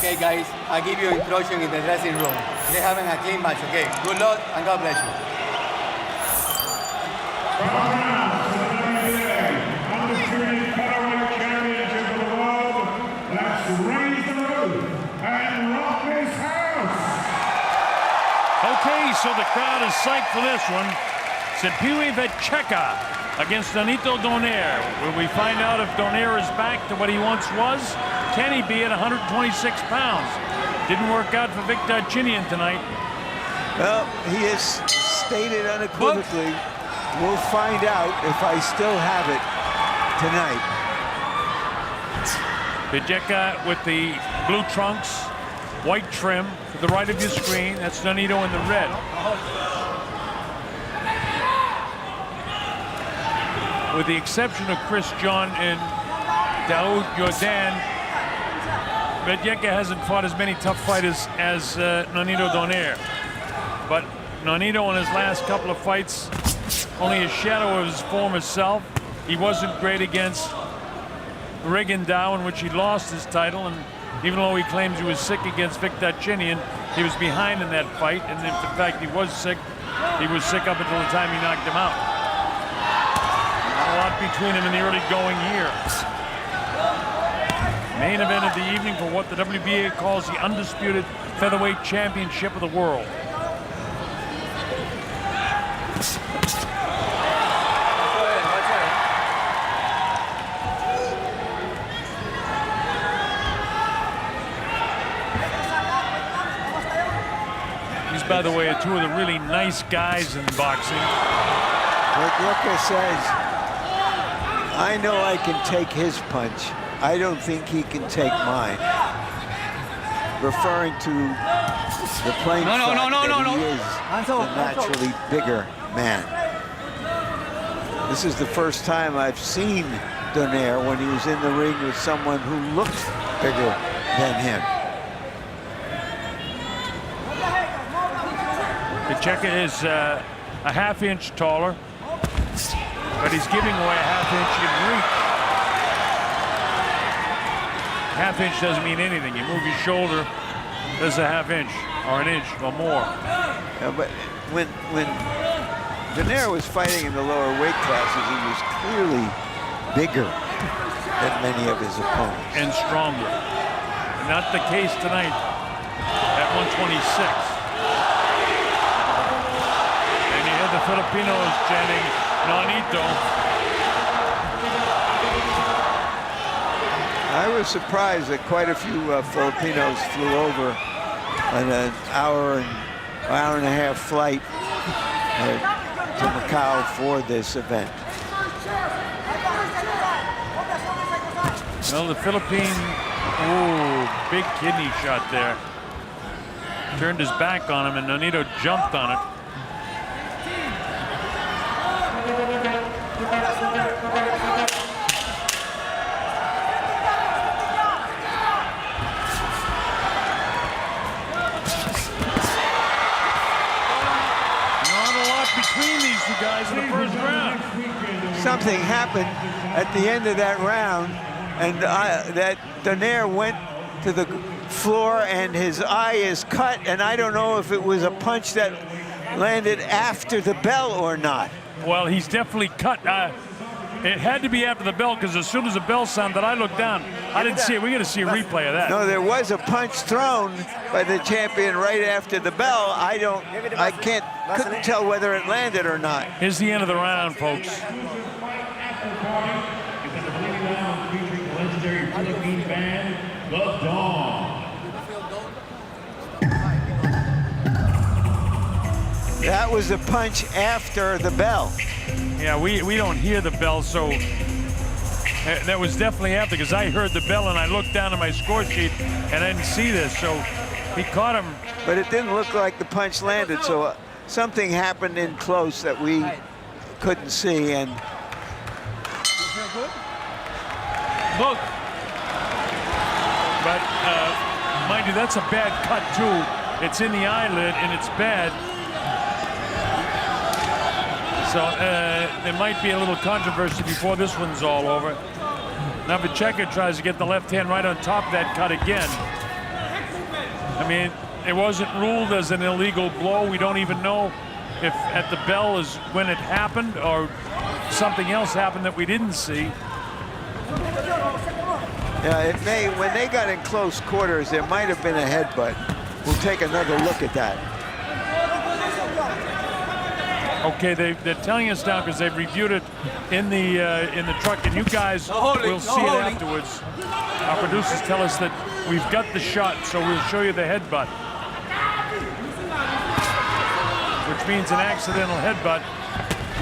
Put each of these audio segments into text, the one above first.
Okay, guys, I give you instruction in the dressing room. They're having a clean match, okay? Good luck and God bless you. Undisputed featherweight championship of the world. Let's raise the roof and rock this house. Okay, so the crowd is psyched for this one. Simpiwe Vetyeka against Nonito Donaire. Will we find out if Donaire is back to what he once was? Can he be at 126 pounds? Didn't work out for Vetyeka tonight. Well, he has stated unequivocally, we'll find out if I still have it tonight. Vetyeka with the blue trunks, white trim to the right of your screen. That's Nonito in the red. With the exception of Chris John and Daoud Jordan, Vetyeka hasn't fought as many tough fighters as Nonito Donaire. But Nonito in his last couple of fights, only a shadow of his former self. He wasn't great against Rigondeaux, in which he lost his title, and even though he claims he was sick against Vetyeka, he was behind in that fight, and if in fact he was sick up until the time he knocked him out. Not a lot between him in the early going years. Main event of the evening for what the WBA calls the undisputed featherweight championship of the world. These, by the way, are two of the really nice guys in boxing. Vetyeka says, I know I can take his punch. I don't think he can take mine. Referring to the plain fact that he is a naturally bigger man. This is the first time I've seen Donaire when he was in the ring with someone who looked bigger than him. Vetyeka is a half-inch taller, but he's giving away a half-inch in reach. Half-inch doesn't mean anything. You move your shoulder, there's a half-inch or an inch or more. Yeah, but when Donaire was fighting in the lower weight classes, he was clearly bigger than many of his opponents. And stronger. Not the case tonight at 126. And you had the Filipinos chanting Nonito. I was surprised that quite a few Filipinos flew over on an hour and a half flight to Macau for this event. Well, the Philippine, big kidney shot there. Turned his back on him, and Nonito jumped on it. Between these two guys in the first round. Something happened at the end of that round, and that Donaire went to the floor and his eye is cut, and I don't know if it was a punch that landed after the bell or not. Well, he's definitely cut. It had to be after the bell, because as soon as the bell sounded, I looked down. I didn't see it. We got to see a replay of that. No, there was a punch thrown by the champion right after the bell. Couldn't tell whether it landed or not. Here's the end of the round, folks. That was the punch after the bell. Yeah, we don't hear the bell, so that was definitely after, because I heard the bell and I looked down at my score sheet and I didn't see this, so he caught him. But it didn't look like the punch landed, so something happened in close that we couldn't see. And look, but mind you, that's a bad cut too. It's in the eyelid and it's bad. So there might be a little controversy before this one's all over. Now Vetyeka tries to get the left hand right on top of that cut again. I mean, it wasn't ruled as an illegal blow. We don't even know if at the bell is when it happened or something else happened that we didn't see. Yeah, it may, when they got in close quarters, there might have been a headbutt. We'll take another look at that. Okay, they're telling us now because they've reviewed it in the truck, and you guys will see it afterwards. Our producers tell us that we've got the shot, so we'll show you the headbutt, which means an accidental headbutt.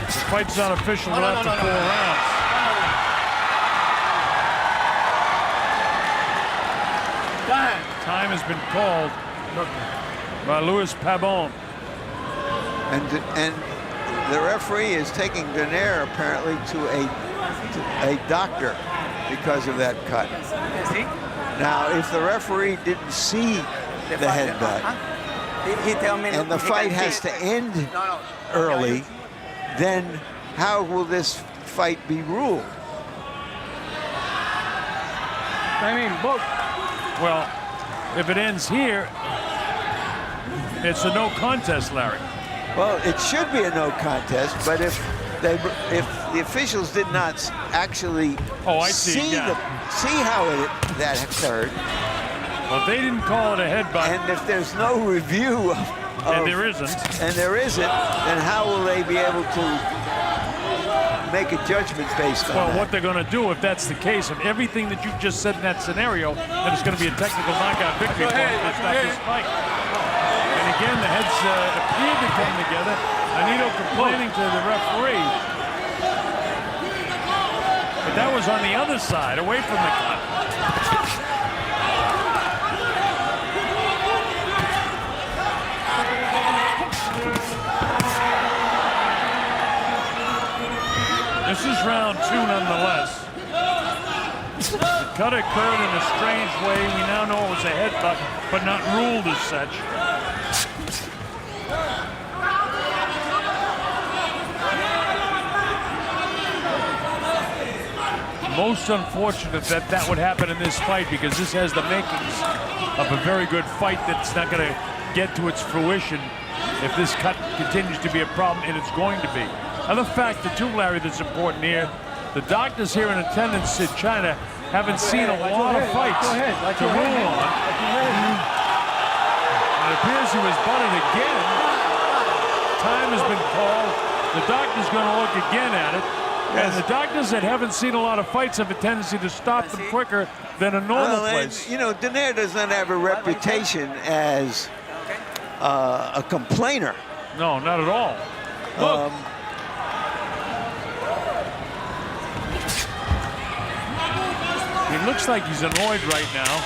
The fight's not official until after 4 rounds. Time has been called by Luis Pabon. And the referee is taking Donaire apparently to a doctor because of that cut. Now, if the referee didn't see the headbutt and the fight has to end early, then how will this fight be ruled? Well, if it ends here, it's a no contest, Larry. Well, it should be a no contest, but if the officials did not actually see how that occurred, well, they didn't call it a headbutt, and if there's no review and there isn't, then how will they be able to make a judgment based on that? Well, what they're going to do, if that's the case, if everything that you've just said in that scenario, then it's going to be a technical knockout victory for this fight. And again, the heads appear to come together. Nonito complaining to the referee. But that was on the other side, away from the cut. This is round 2 nonetheless. The cut occurred in a strange way. We now know it was a headbutt, but not ruled as such. Most unfortunate that that would happen in this fight, because this has the makings of a very good fight that's not going to get to its fruition if this cut continues to be a problem, and it's going to be. Another factor too, Larry, that's important here, the doctors here in attendance in China haven't seen a lot of fights to rule on. It appears he was butted again. Time has been called. The doctor's going to look again at it. And the doctors that haven't seen a lot of fights have a tendency to stop them quicker than a normal place. And, you know, Donaire does not have a reputation as a complainer. No, not at all. He looks like he's annoyed right now.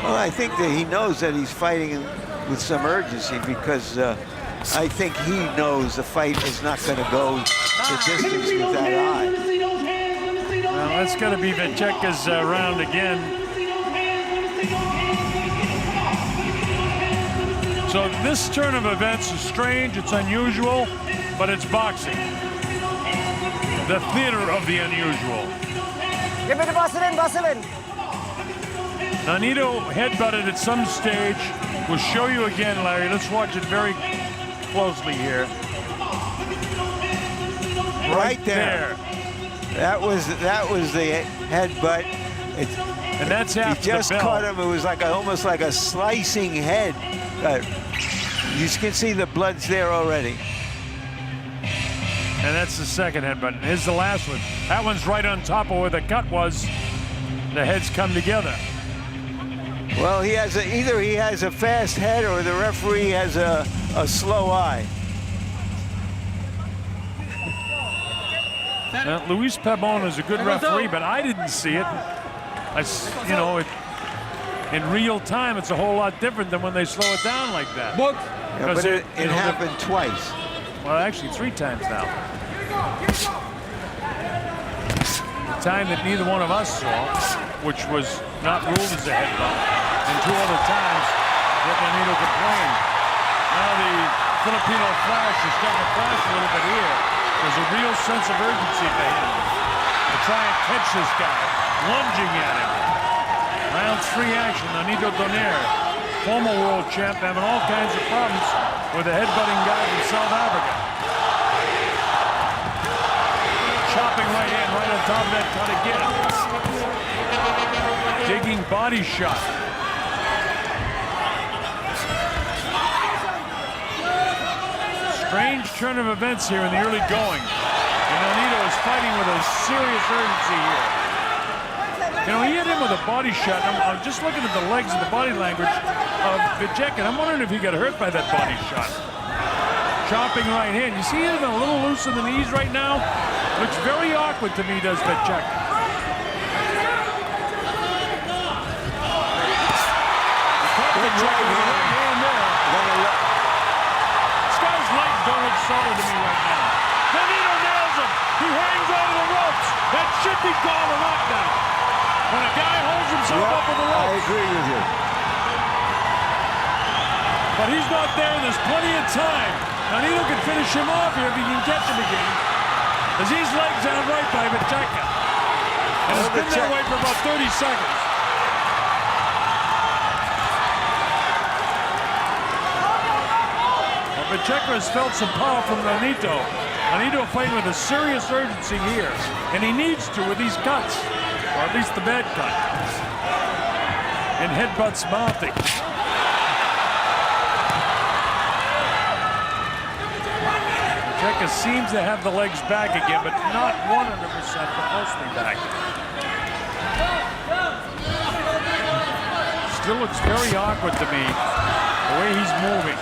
Well, I think that he knows that he's fighting with some urgency, because I think he knows the fight is not going to go the distance with that eye. Well, that's going to be Vetyeka's round again. So this turn of events is strange, it's unusual, but it's boxing. The theater of the unusual. Give it to Vaseline. Nonito headbutted at some stage. We'll show you again, Larry. Let's watch it very closely here. Right there. That was the headbutt. And that's after he just the bell. caught him. It was like almost like a slicing head. You can see the blood's there already. And that's the second headbutt. And here's the last one. That one's right on top of where the cut was. The heads come together. Well, he has either he has a fast head or the referee has a slow eye. Now, Luis Pabon is a good referee, but I didn't see it. You know, in real time, it's a whole lot different than when they slow it down like that. Yeah, but it happened twice. Well, actually 3 times now. The time that neither one of us saw, which was not ruled as a headbutt, and 2 other times that Nonito complained. Now the Filipino Flash is starting to flash a little bit here. There's a real sense of urgency for him to try and catch this guy, lunging at him. Round 3 action, Nonito Donaire former world champ, having all kinds of problems with a headbutting guy from South Africa. Chopping right hand, right on top of that cut again. Digging body shot. Strange turn of events here in the early going. And Nonito is fighting with a serious urgency here. You know, he hit him with a body shot. I'm just looking at the legs and the body language of Vetyeka, and I'm wondering if he got hurt by that body shot. Chopping right hand. You see him a little loose in the knees right now? Looks very awkward to me, does Vetyeka. This guy's legs don't look solid to me right now. Nonito nails him. He hangs over the ropes. That should be called a knockdown. When a guy holds himself up with the ropes. I agree with you. But he's not there, and there's plenty of time. Nonito can finish him off here if he can catch him again. As these legs aren't right by Vetyeka. And it's been that way for about 30 seconds. Well, Vetyeka has felt some power from Nonito. Nonito fighting with a serious urgency here. And he needs to with these cuts. Or at least the bad cut. And headbutts mounting. Vetyeka seems to have the legs back again, but not 100%, but mostly back. Still looks very awkward to me, the way he's moving.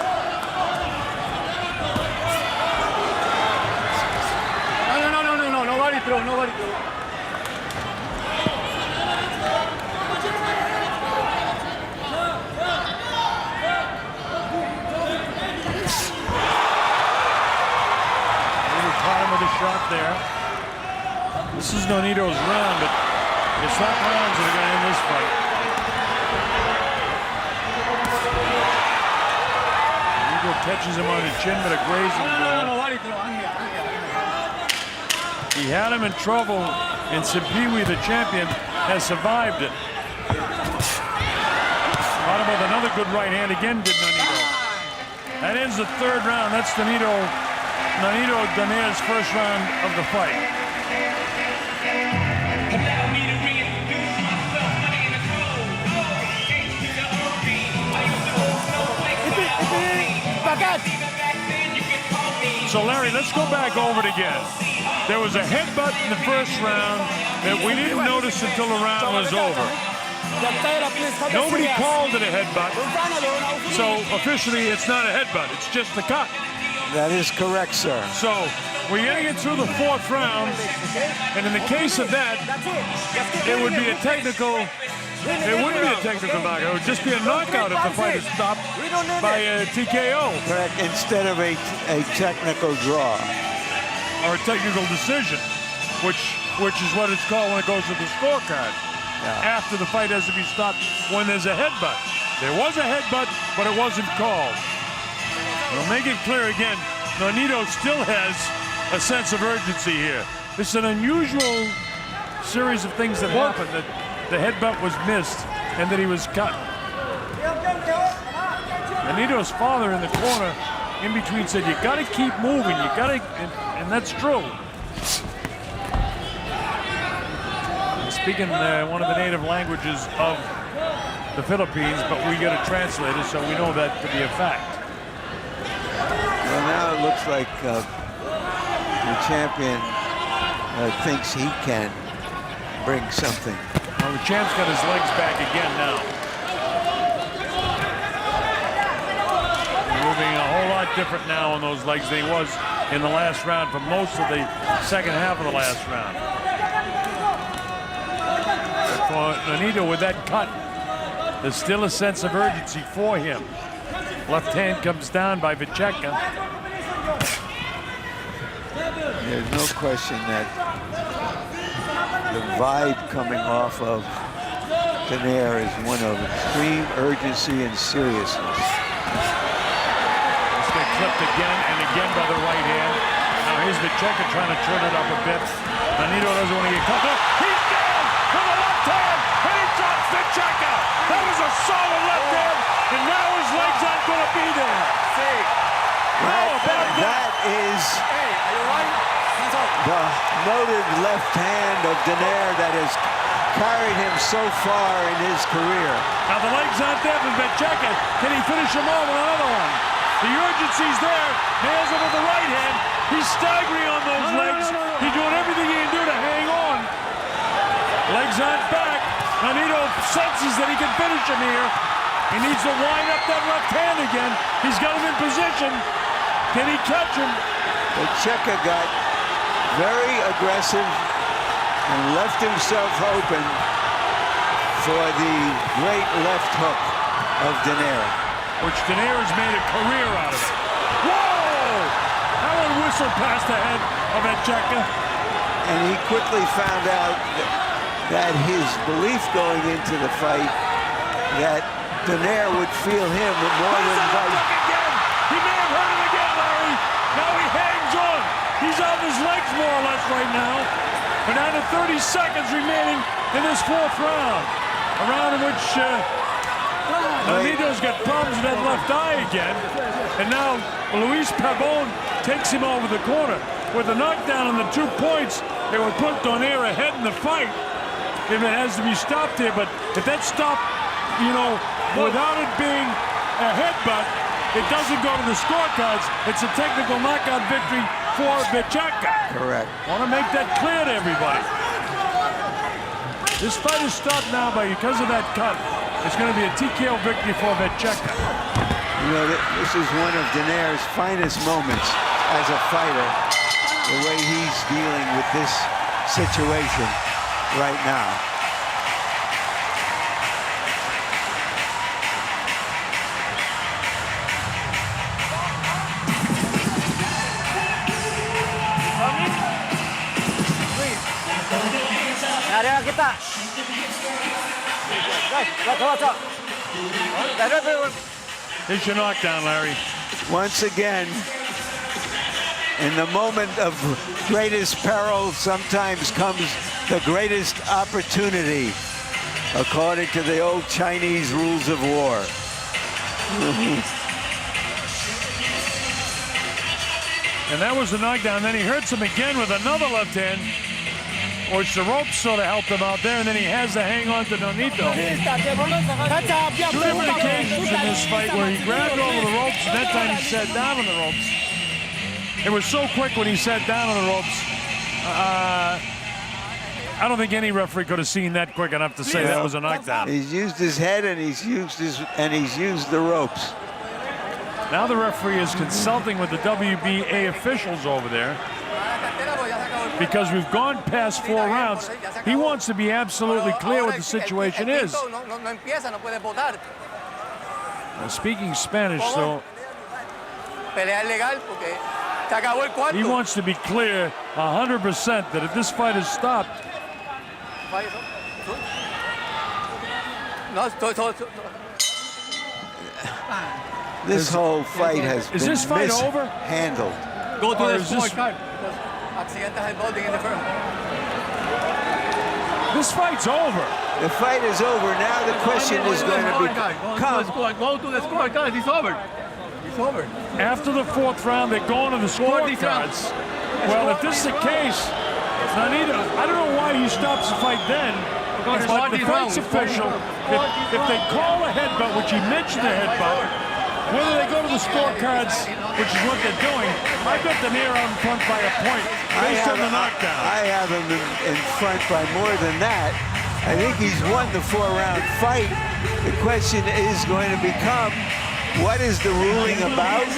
No, nobody throw. With a shot there. This is Nonito's round, but it's not rounds that are going to end this fight. Nonito catches him on the chin with a grazing blow. He had him in trouble, and Simpiwe, the champion, has survived it. Caught him with another good right hand again, did Nonito. That ends the third round. That's Nonito Donaire's first round of the fight. So Larry, let's go back over it again. There was a headbutt in the first round that we didn't notice until the round was over. Nobody called it a headbutt. So officially it's not a headbutt, it's just a cut. That is correct, sir. So we're going to get through the fourth round, and in the case of that, it would be a technical. It wouldn't be a technical knockout. It would just be a knockout if the fight is stopped by a TKO. Correct. Instead of a technical draw or a technical decision, which is what it's called when it goes to the scorecard. Yeah. After the fight has to be stopped when there's a headbutt. There was a headbutt, but it wasn't called. We'll make it clear again, Nonito still has a sense of urgency here. This is an unusual series of things that happened, that the headbutt was missed and that he was cut. Nonito's father in the corner in between said, you gotta keep moving, you gotta, and that's true. Speaking one of the native languages of the Philippines, but we get a translator, so we know that to be a fact. Well, now it looks like the champion thinks he can bring something. Well, the champ's got his legs back again now. Moving a whole lot different now on those legs than he was in the last round for most of the second half of the last round. But for Nonito with that cut, there's still a sense of urgency for him. Left hand comes down by Vetyeka. There's no question that the vibe coming off of Donaire is one of extreme urgency and seriousness. Let's get clipped again and again by the right hand. Now here's Vetyeka trying to turn it up a bit. Nonito doesn't want to get cut. He's down with the left hand, and he drops Vetyeka. That was a solid left hand, and now noted left hand of Donaire that has carried him so far in his career. Now the legs aren't there for Vetyeka. Can he finish him off with another one? The urgency's there. Nails him with the right hand. He's staggering on those legs. He's doing everything he can do to hang on. Legs aren't back. Nonito senses that he can finish him here. He needs to wind up that left hand again. He's got him in position. Can he catch him? Vetyeka got very aggressive and left himself open for the great left hook of Donaire. Which Donaire has made a career out of it. Whoa! That one whistled past the head of Vetyeka. And he quickly found out that his belief going into the fight that Donaire would feel him more than Look again! He may have hurt him again, Larry. Now he hangs on. He's on his legs more or less right now. We're down to 30 seconds remaining in this fourth round. A round in which Nonito's got problems with that left eye again. And now Luis Pabon takes him over the corner. With the knockdown and the 2 points, it would put Donaire ahead in the fight if it has to be stopped here. But if that's stopped, you know, without it being a headbutt, it doesn't go to the scorecards. It's a technical knockout victory for Vetyeka. correct. Want to make that clear to everybody. This fight is stopped now because of that cut. It's going to be a TKO victory for Vetyeka. You know, this is one of Donaire's finest moments as a fighter, the way he's dealing with this situation right now. Ada kita. Here's your knockdown, Larry. Once again, in the moment of greatest peril, sometimes comes the greatest opportunity, according to the old Chinese rules of war. And that was the knockdown. Then he hurts him again with another left hand, which the ropes sort of helped him out there, and then he has to hang on to Nonito. Two different occasions in this fight where he grabbed over the ropes, and that time he sat down on the ropes. It was so quick when he sat down on the ropes. I don't think any referee could have seen that quick enough to say that was a knockdown. He's used his head and he's used the ropes. Now the referee is consulting with the WBA officials over there, because we've gone past 4 rounds. He wants to be absolutely clear what the situation is. Now, speaking Spanish, so he wants to be clear 100% that if this fight is stopped, this whole fight has been this fight over? mishandled. Go to Or the is this- scorecard. Accidental headbutting in the first. this fight's over. The fight is over. Now the question is going to become, Go to the scorecard. It's over. It's over. After the 4th round, they're going to the scorecards. Well, if this is the case, Nonito, I don't know why he stops the fight then. But the fight's official. If they call a headbutt, which he mentioned the headbutt, whether they go to the scorecards, which is what they're doing, I got Donaire out in front by a point based on the knockdown. I have him in front by more than that. I think he's won the 4-round fight. The question is going to become, what is the ruling about?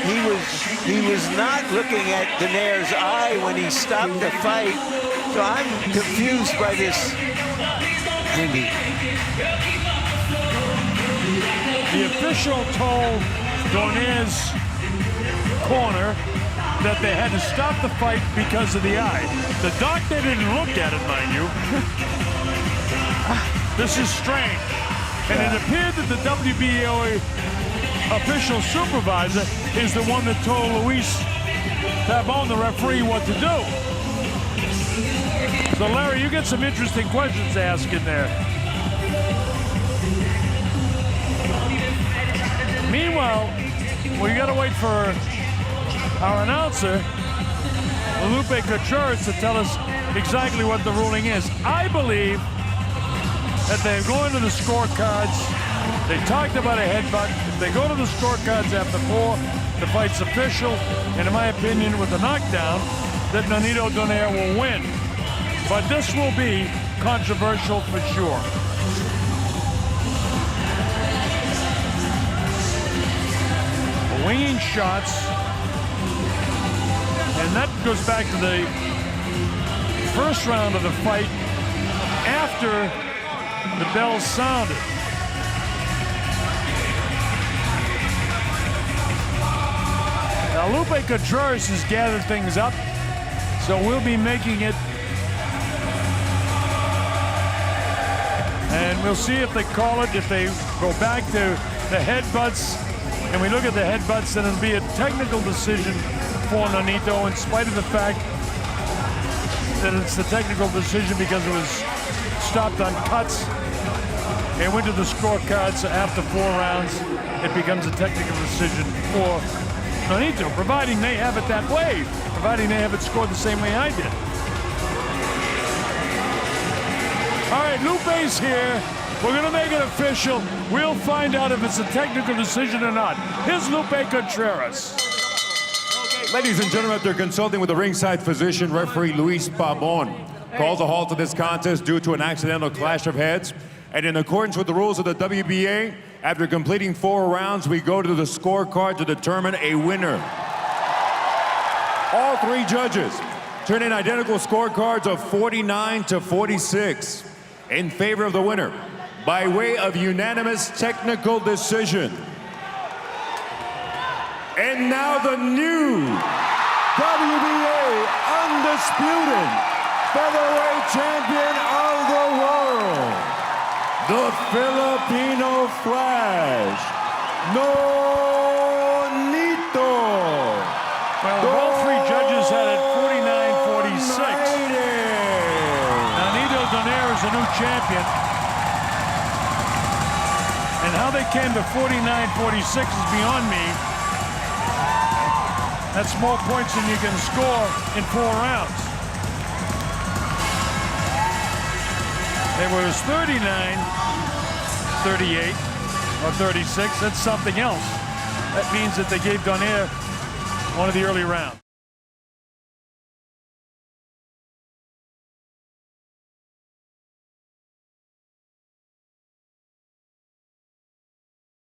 He was not looking at Donaire's eye when he stopped the fight. So I'm confused by this. The official told Donaire's corner that they had to stop the fight because of the eye. The doctor didn't look at it, mind you. This is strange. And it appeared that the WBA official supervisor is the one that told Luis Pabon, the referee, what to do. So, Larry, you get some interesting questions to ask in there. Meanwhile, we got to wait for our announcer. Lupe Contreras to tell us exactly what the ruling is. I believe that they're going to the scorecards. They talked about a headbutt. If they go to the scorecards after 4, the fight's official. And in my opinion, with the knockdown, that Nonito Donaire will win. But this will be controversial for sure. Winging shots. And that goes back to the first round of the fight after the bell sounded. Now Lupe Contreras has gathered things up, so we'll be making it. And we'll see if they call it, if they go back to the headbutts. And we look at the headbutts, then it'll be a technical decision for Nonito, in spite of the fact that it's the technical decision because it was stopped on cuts. It went to the scorecards, so after 4 rounds, it becomes a technical decision for Nonito, providing they have it that way, providing they have it scored the same way I did. All right, Lupe's here. We're gonna make it official. We'll find out if it's a technical decision or not. Here's Lupe Contreras. Ladies and gentlemen, after consulting with the ringside physician, referee Luis Pabon calls a halt to this contest due to an accidental clash of heads. And in accordance with the rules of the WBA, after completing 4 rounds, we go to the scorecard to determine a winner. All 3 judges turn in identical scorecards of 49 to 46 in favor of the winner by way of unanimous technical decision. And now the new WBA undisputed featherweight champion of the world, the Filipino Flash, Nonito. Well, all 3 judges had it 49-46. Nonito Donaire is a new champion. And how they came to 49-46 is beyond me. That's more points than you can score in 4 rounds. It was 39-38 or 36. That's something else. That means that they gave Donaire one of the early rounds.